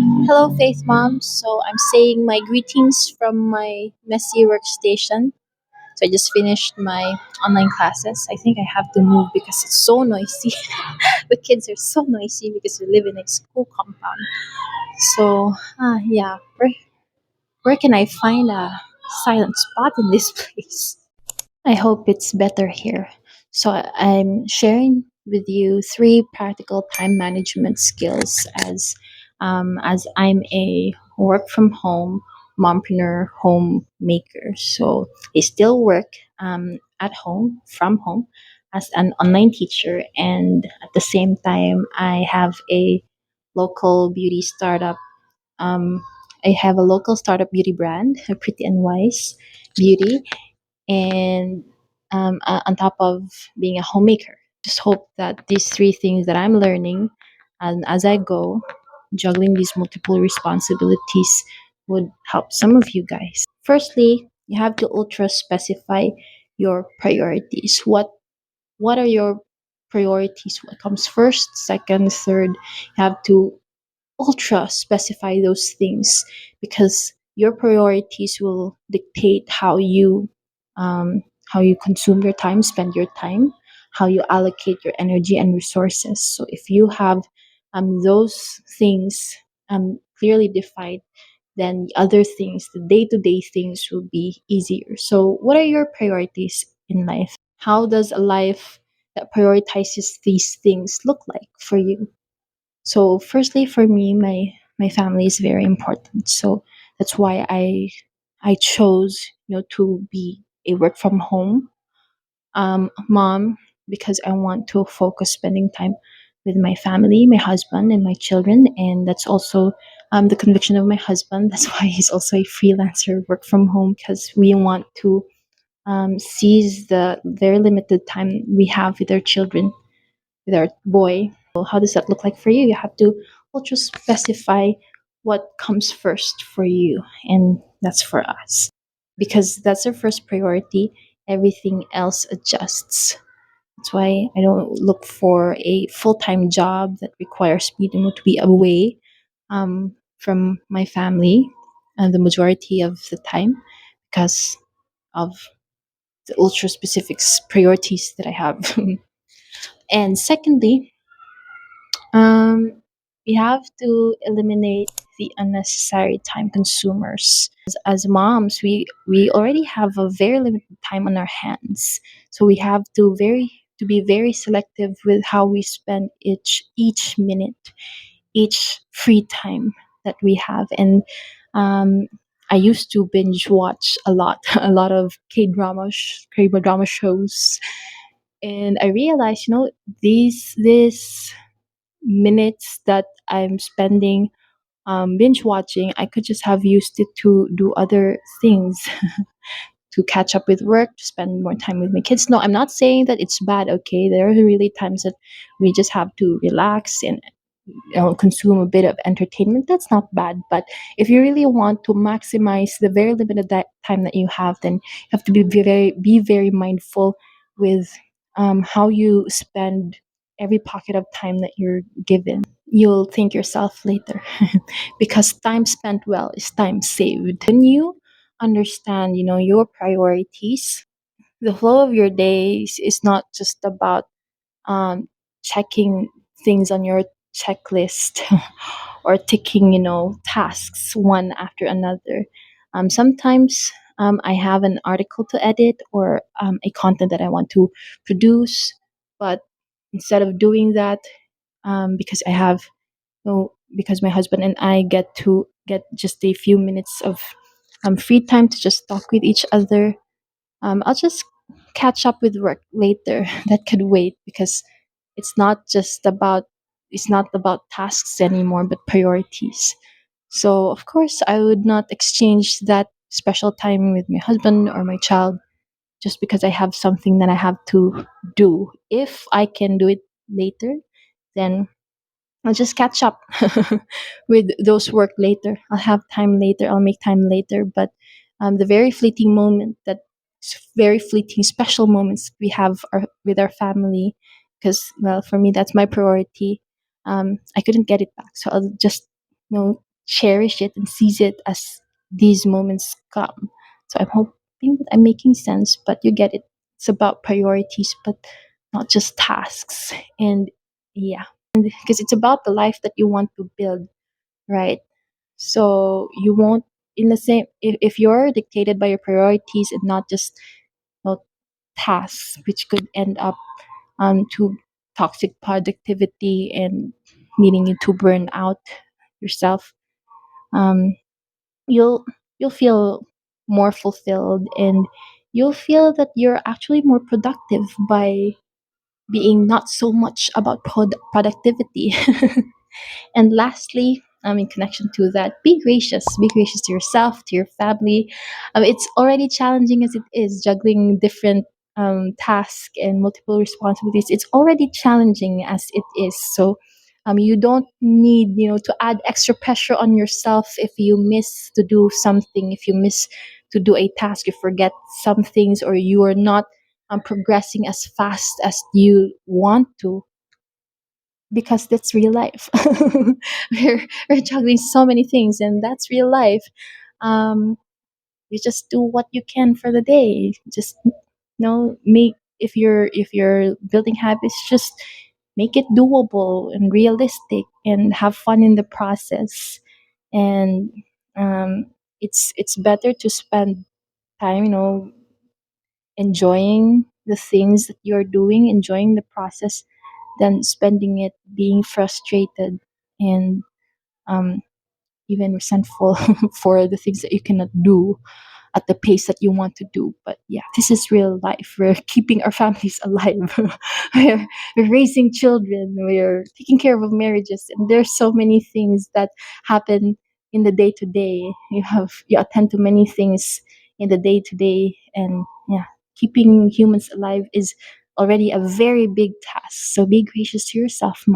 Hello, Faith Mom. So I'm saying my greetings from my messy workstation. So I just finished my online classes. I think I have to move because it's so noisy. The kids are so noisy because we live in a school compound. So yeah, where can I find a silent spot in this place? I hope it's better here. So I'm sharing with you three practical time management skills as I'm a work from home mompreneur homemaker. So I still work at home from home as an online teacher, and at the same time I have a local beauty startup. Um, I have a local startup beauty brand, Pretty and Wise Beauty, and on top of being a homemaker. Just hope that these three things that I'm learning and as I go, juggling these multiple responsibilities would help some of you guys. Firstly, you have to ultra specify your priorities. What are your priorities? What comes first, second, third? You have to ultra specify those things because your priorities will dictate how you consume your time, spend your time, how you allocate your energy and resources. So if you have those things clearly defined, then the other things, the day-to-day things, will be easier. So what are your priorities in life? How does a life that prioritizes these things look like for you? So firstly, for me, my family is very important. So that's why I chose to be a work from home mom, because I want to focus spending time with my family, my husband, and my children. And that's also the conviction of my husband. That's why he's also a freelancer, work from home, because we want to seize the very limited time we have with our children, with our boy. So how does that look like for you? You have to also specify what comes first for you, and that's for us. Because that's our first priority, everything else adjusts. That's why I don't look for a full time job that requires me to be away from my family the majority of the time because of the ultra specific priorities that I have. And secondly, we have to eliminate the unnecessary time consumers. As moms, we already have a very limited time on our hands, so we have to be very selective with how we spend each minute, each free time that we have. And um, I used to binge watch a lot, a lot of K drama shows, and I realized, these minutes that I'm spending binge watching, I could just have used it to do other things, to catch up with work, to spend more time with my kids. No, I'm not saying that it's bad, okay? There are really times that we just have to relax and consume a bit of entertainment. That's not bad. But if you really want to maximize the very limited time that you have, then you have to be very mindful with how you spend every pocket of time that you're given. You'll thank yourself later because time spent well is time saved. When you understand, your priorities, the flow of your days is not just about um, checking things on your checklist or ticking, tasks one after another. Sometimes I have an article to edit or a content that I want to produce, but instead of doing that, because I have, because my husband and I get just a few minutes of free time to just talk with each other, I'll just catch up with work later. That could wait because it's not just about it's not about tasks anymore, but priorities. So of course, I would not exchange that special time with my husband or my child just because I have something that I have to do. If I can do it later, then I'll just catch up with those work later. I'll have time later. I'll make time later. But the very fleeting moment, very fleeting special moments we have with our family, because well, for me that's my priority. I couldn't get it back, so I'll just cherish it and seize it as these moments come. So I'm hoping that I'm making sense, but you get it. It's about priorities, but not just tasks. And yeah, because it's about the life that you want to build, right? So you won't, in the same, if you're dictated by your priorities and not just, you know, tasks, which could end up to toxic productivity and needing you to burn out yourself, um, you'll you'll feel more fulfilled, and you'll feel that you're actually more productive by being not so much about productivity. And lastly, in connection to that, be gracious. Be gracious to yourself, to your family. It's already challenging as it is, juggling different tasks and multiple responsibilities. It's already challenging as it is. So you don't need, to add extra pressure on yourself if you miss to do something, if you miss to do a task, you forget some things, or you are not progressing as fast as you want to, because that's real life. We're juggling so many things, and that's real life. Um, you just do what you can for the day. Just, make, if you're building habits, just make it doable and realistic, and have fun in the process. And it's better to spend time, enjoying the things that you're doing, enjoying the process, than spending it being frustrated and um, even resentful for the things that you cannot do at the pace that you want to do. But yeah, this is real life. We're keeping our families alive. we're raising children. We're taking care of marriages, and there's so many things that happen in the day to day. You attend to many things in the day to day, and yeah, keeping humans alive is already a very big task. So be gracious to yourself, mom.